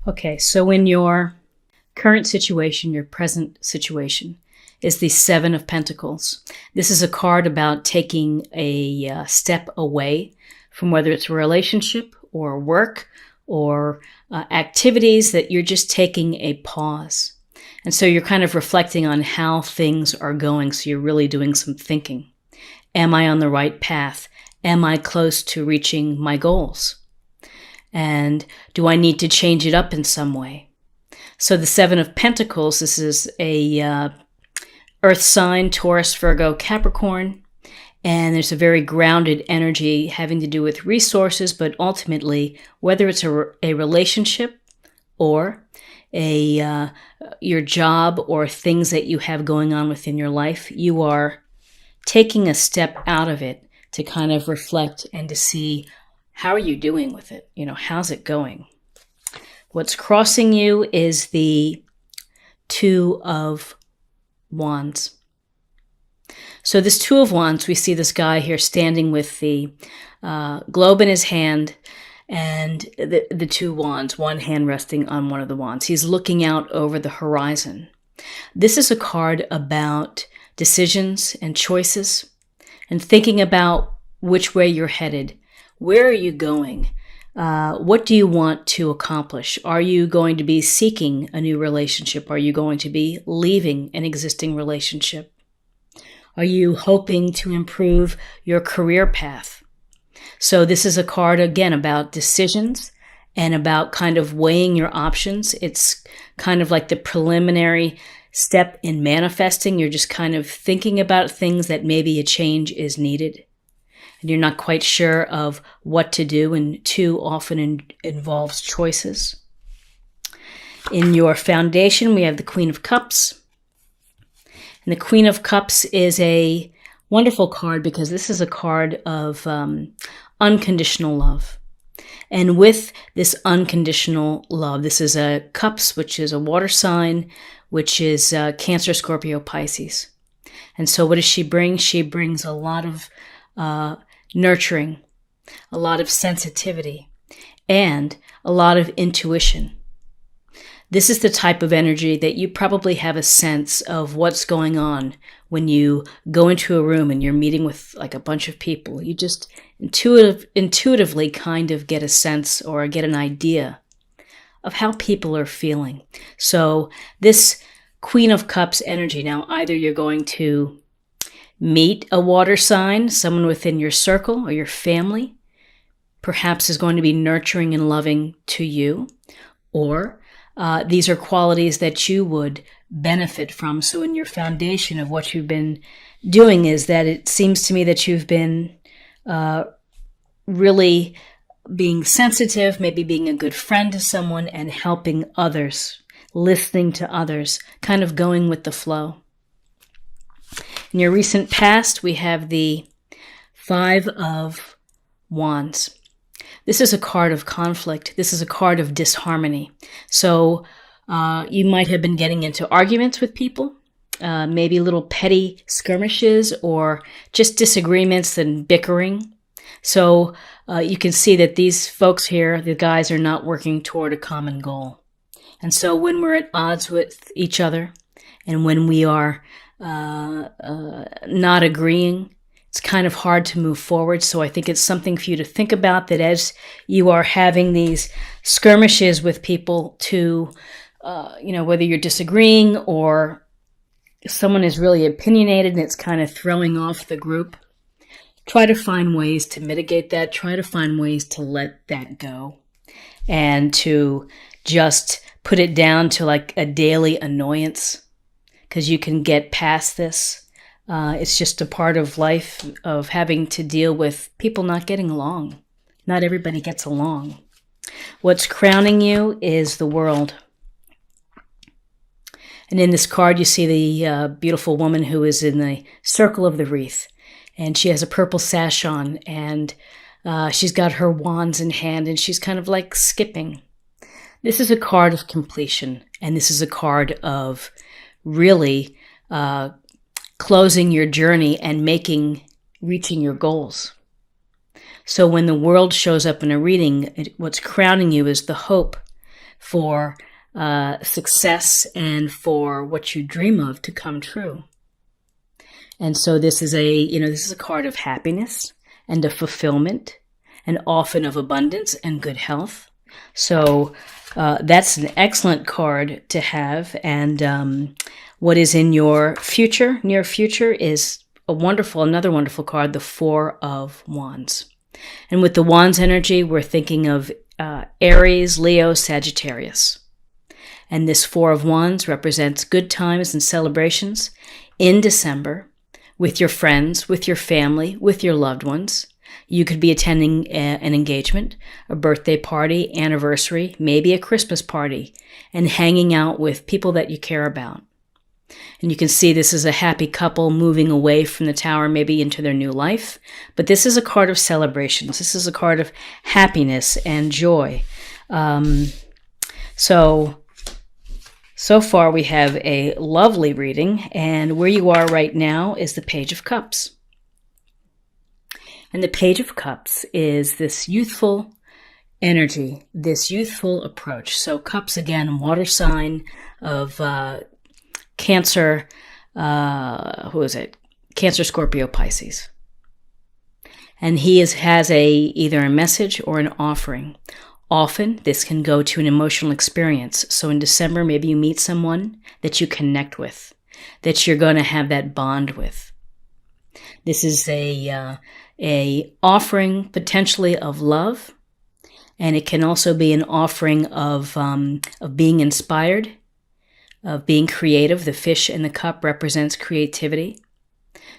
Okay, so in your current situation, your present situation, is the Seven of Pentacles. This is a card about taking a step away from whether it's a relationship or work or activities, that you're just taking a pause. And so you're kind of reflecting on how things are going. So you're really doing some thinking. Am I on the right path? Am I close to reaching my goals? And do I need to change it up in some way? So the Seven of Pentacles, this is a earth sign, Taurus, Virgo, Capricorn. And there's a very grounded energy having to do with resources, but ultimately, whether it's a relationship or your job or things that you have going on within your life, you are taking a step out of it to kind of reflect and to see, how are you doing with it? How's it going? What's crossing you is the Two of Wands. So this Two of Wands, we see this guy here standing with the globe in his hand and the two wands, one hand resting on one of the wands. He's looking out over the horizon. This is a card about decisions and choices and thinking about which way you're headed. Where are you going? What do you want to accomplish? Are you going to be seeking a new relationship? Are you going to be leaving an existing relationship? Are you hoping to improve your career path? So this is a card, again, about decisions and about kind of weighing your options. It's kind of like the preliminary step in manifesting. You're just kind of thinking about things that maybe a change is needed. And you're not quite sure of what to do, and two often involves choices. In your foundation, we have the Queen of Cups. And the Queen of Cups is a wonderful card because this is a card of unconditional love. And with this unconditional love, this is a Cups, which is a water sign, which is Cancer, Scorpio, Pisces. And so what does she bring? She brings a lot of nurturing, a lot of sensitivity, and a lot of intuition. This is the type of energy that you probably have a sense of what's going on when you go into a room and you're meeting with like a bunch of people. You just intuitively kind of get a sense or get an idea of how people are feeling. So this Queen of Cups energy, now either you're going to meet a water sign, someone within your circle or your family, perhaps is going to be nurturing and loving to you, or these are qualities that you would benefit from. So in your foundation of what you've been doing is that it seems to me that you've been really being sensitive, maybe being a good friend to someone and helping others, listening to others, kind of going with the flow. In your recent past, we have the Five of Wands. This is a card of conflict. This is a card of disharmony. So you might have been getting into arguments with people, maybe little petty skirmishes or just disagreements and bickering. So you can see that these folks here, the guys, are not working toward a common goal. And so when we're at odds with each other and when we are not agreeing, it's kind of hard to move forward. So I think it's something for you to think about, that as you are having these skirmishes with people to, whether you're disagreeing or someone is really opinionated and it's kind of throwing off the group, try to find ways to mitigate that. Try to find ways to let that go and to just put it down to like a daily annoyance, because you can get past this. It's just a part of life of having to deal with people not getting along. Not everybody gets along. What's crowning you is the World. And in this card, you see the beautiful woman who is in the circle of the wreath. And she has a purple sash on, and she's got her wands in hand, and she's kind of like skipping. This is a card of completion, and this is a card of really closing your journey and reaching your goals. So when the World shows up in a reading, what's crowning you is the hope for success and for what you dream of to come true. And so this is a card of happiness and of fulfillment, and often of abundance and good health. So that's an excellent card to have. And what is in your future, near future, is another wonderful card, the Four of Wands. And with the Wands energy, we're thinking of Aries, Leo, Sagittarius. And this Four of Wands represents good times and celebrations in December with your friends, with your family, with your loved ones. You could be attending an engagement, a birthday party, anniversary, maybe a Christmas party, and hanging out with people that you care about. And you can see this is a happy couple moving away from the tower, maybe into their new life. But this is a card of celebrations. This is a card of happiness and joy. So far we have a lovely reading, and where you are right now is the Page of Cups. And the Page of Cups is this youthful energy, this youthful approach. So Cups, again, water sign of Cancer, Cancer, Scorpio, Pisces. And he has either a message or an offering. Often, this can go to an emotional experience. So in December, maybe you meet someone that you connect with, that you're going to have that bond with. This is a offering potentially of love, and it can also be an offering of being inspired, of being creative. The fish in the cup represents creativity.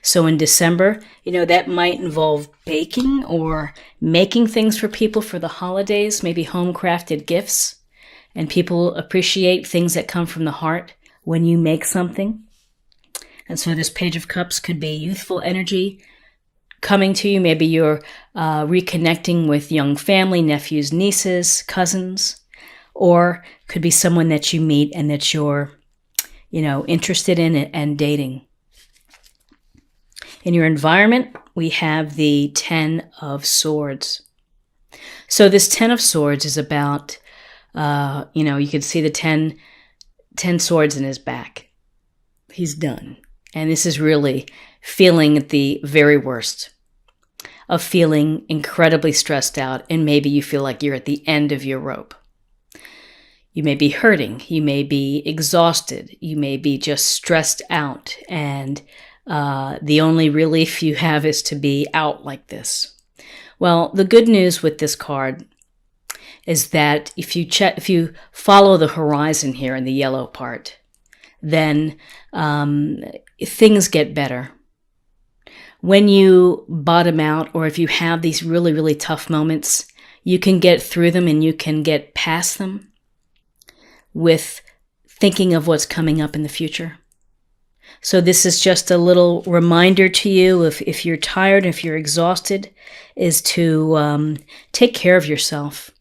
So in December, that might involve baking or making things for people for the holidays, maybe home-crafted gifts. And people appreciate things that come from the heart when you make something. And so this Page of Cups could be youthful energy coming to you. Maybe you're reconnecting with young family, nephews, nieces, cousins, or could be someone that you meet and that you're, interested in and dating. In your environment, we have the Ten of Swords. So this Ten of Swords is about, you can see the 10 swords in his back. He's done. And this is really feeling at the very worst of feeling incredibly stressed out, and maybe you feel like you're at the end of your rope. You may be hurting, you may be exhausted, you may be just stressed out, and the only relief you have is to be out like this. Well, the good news with this card is that if you follow the horizon here in the yellow part, then things get better. When you bottom out, or if you have these really, really tough moments, you can get through them and you can get past them with thinking of what's coming up in the future. So this is just a little reminder to you, if you're tired, if you're exhausted, is to take care of yourself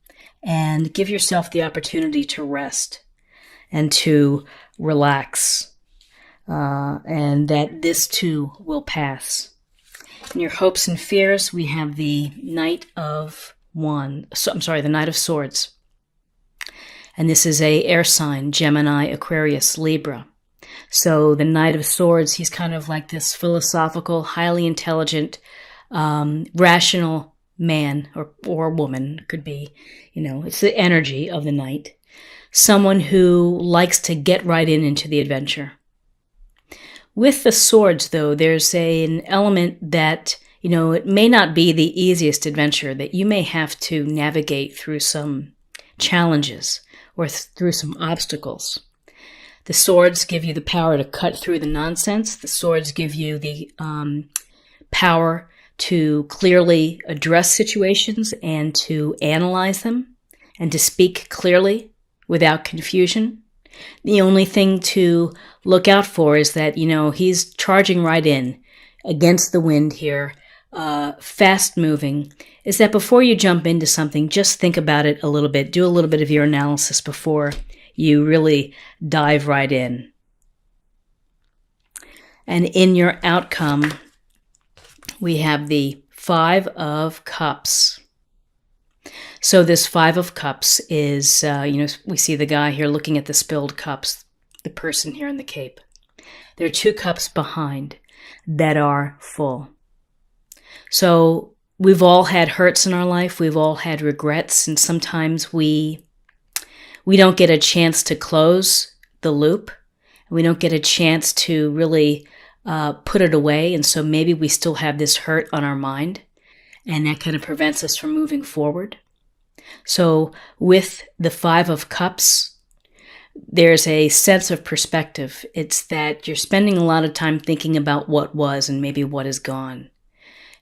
and give yourself the opportunity to rest and to relax, and that this too will pass. In your hopes and fears, we have the Knight of Swords. And this is a air sign, Gemini, Aquarius, Libra. So the Knight of Swords, he's kind of like this philosophical, highly intelligent, rational man or woman, could be, it's the energy of the Knight. Someone who likes to get right into the adventure. With the swords, though, there's an element that, it may not be the easiest adventure, that you may have to navigate through some challenges or through some obstacles. The swords give you the power to cut through the nonsense. The swords give you the power to clearly address situations and to analyze them and to speak clearly without confusion. The only thing to look out for is that, he's charging right in against the wind here, fast moving, is that before you jump into something, just think about it a little bit. Do a little bit of your analysis before you really dive right in. And in your outcome, we have the Five of Cups. So this Five of Cups is, we see the guy here looking at the spilled cups, the person here in the cape. There are 2 cups behind that are full. So we've all had hurts in our life. We've all had regrets. And sometimes we don't get a chance to close the loop. We don't get a chance to really put it away. And so maybe we still have this hurt on our mind. And that kind of prevents us from moving forward. So with the Five of Cups, there's a sense of perspective. It's that you're spending a lot of time thinking about what was and maybe what is gone.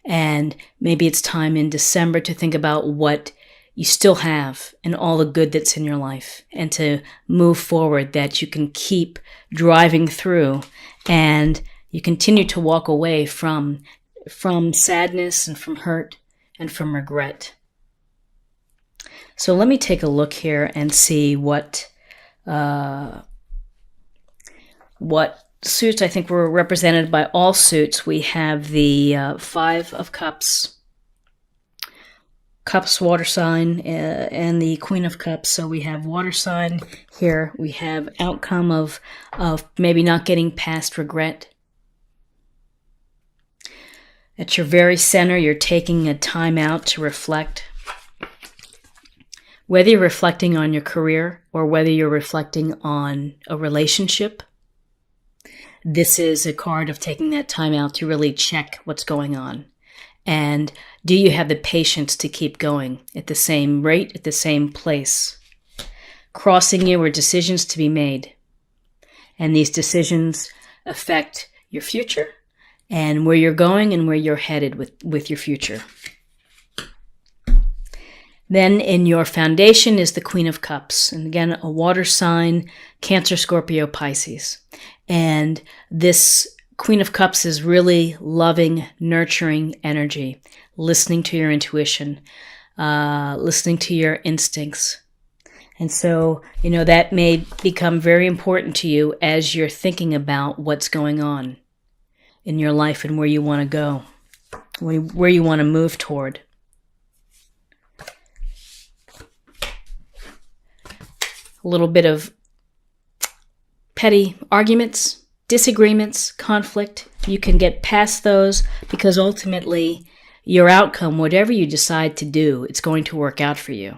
And maybe it's time in December to think about what you still have and all the good that's in your life, and to move forward, that you can keep driving through and you continue to walk away from sadness and from hurt and from regret. So let me take a look here and see what suits. I think we're represented by all suits. We have the Five of Cups, water sign, and the Queen of Cups. So we have water sign here. We have outcome of maybe not getting past regret. At your very center, you're taking a time out to reflect. Whether you're reflecting on your career or whether you're reflecting on a relationship, this is a card of taking that time out to really check what's going on. And do you have the patience to keep going at the same rate, at the same place? Crossing you are decisions to be made. And these decisions affect your future and where you're going and where you're headed with your future. Then in your foundation is the Queen of Cups. And again, a water sign, Cancer, Scorpio, Pisces. And this Queen of Cups is really loving, nurturing energy, listening to your intuition, listening to your instincts. And so, that may become very important to you as you're thinking about what's going on in your life and where you want to go, where you want to move toward. A little bit of petty arguments, disagreements, conflict. You can get past those because ultimately your outcome, whatever you decide to do, it's going to work out for you.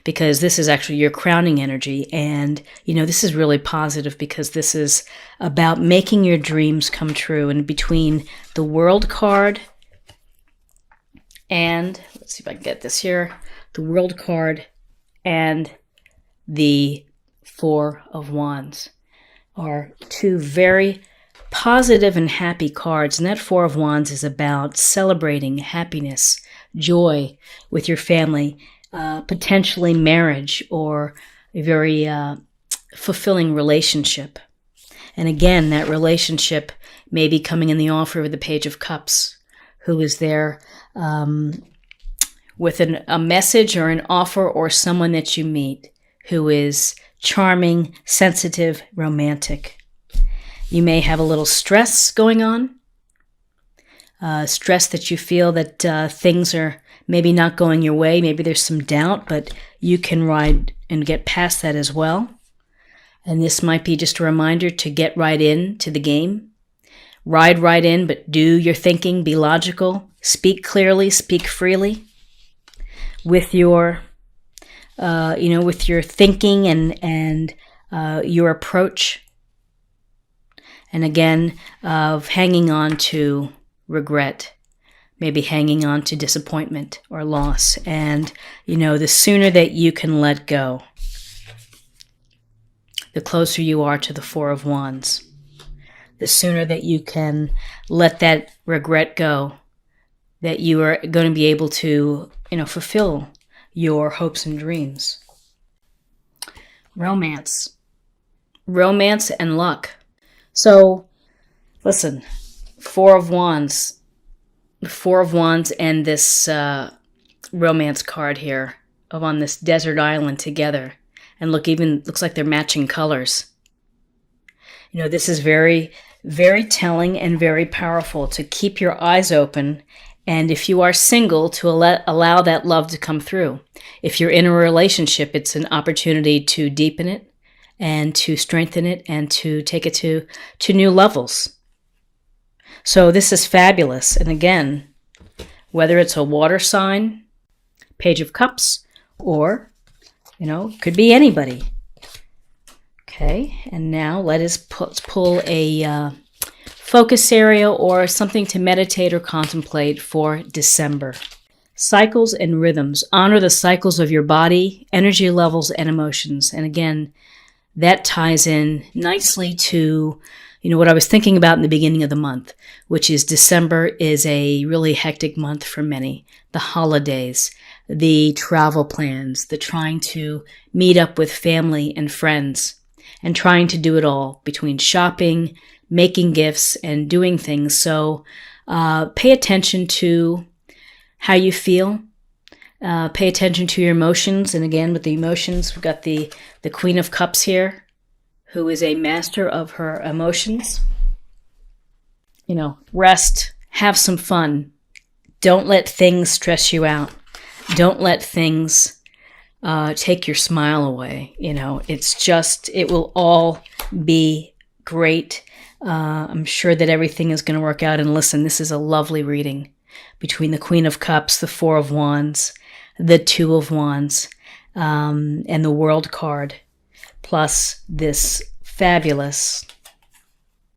Because this is actually your crowning energy. And, this is really positive because this is about making your dreams come true. And between the World card and, let's see if I can get this here, the World card and the Four of Wands are 2 very positive and happy cards. And that Four of Wands is about celebrating happiness, joy with your family, potentially marriage or a very fulfilling relationship. And again, that relationship may be coming in the offer of the Page of Cups, who is there with a message or an offer, or someone that you meet who is charming, sensitive, romantic. You may have a little stress going on, stress that you feel that things are maybe not going your way. Maybe there's some doubt, but you can ride and get past that as well. And this might be just a reminder to get right into the game. Ride right in, but do your thinking, be logical, speak clearly, speak freely with your with your thinking and your approach. And again, of hanging on to regret, maybe hanging on to disappointment or loss. And, the sooner that you can let go, the closer you are to the Four of Wands. The sooner that you can let that regret go, that you are going to be able to, fulfill your hopes and dreams. Romance and luck. So, listen, Four of Wands and this romance card here on this desert island together. And looks like they're matching colors. This is very, very telling and very powerful to keep your eyes open And if you are single, to allow that love to come through. If you're in a relationship, it's an opportunity to deepen it and to strengthen it and to take it to new levels. So this is fabulous. And again, whether it's a water sign, Page of Cups, or, could be anybody. Okay, and now let's pull a focus area or something to meditate or contemplate for December. Cycles and rhythms. Honor the cycles of your body, energy levels, and emotions. And again, that ties in nicely to, what I was thinking about in the beginning of the month, which is December is a really hectic month for many. The holidays, the travel plans, the trying to meet up with family and friends, and trying to do it all between shopping, making gifts, and doing things. So pay attention to how you feel. Pay attention to your emotions. And again, with the emotions, we've got the Queen of Cups here, who is a master of her emotions. Rest, have some fun. Don't let things stress you out. Don't let things take your smile away. It will all be great. I'm sure that everything is going to work out. And listen, this is a lovely reading between the Queen of Cups, the Four of Wands, the Two of Wands, and the World card, plus this fabulous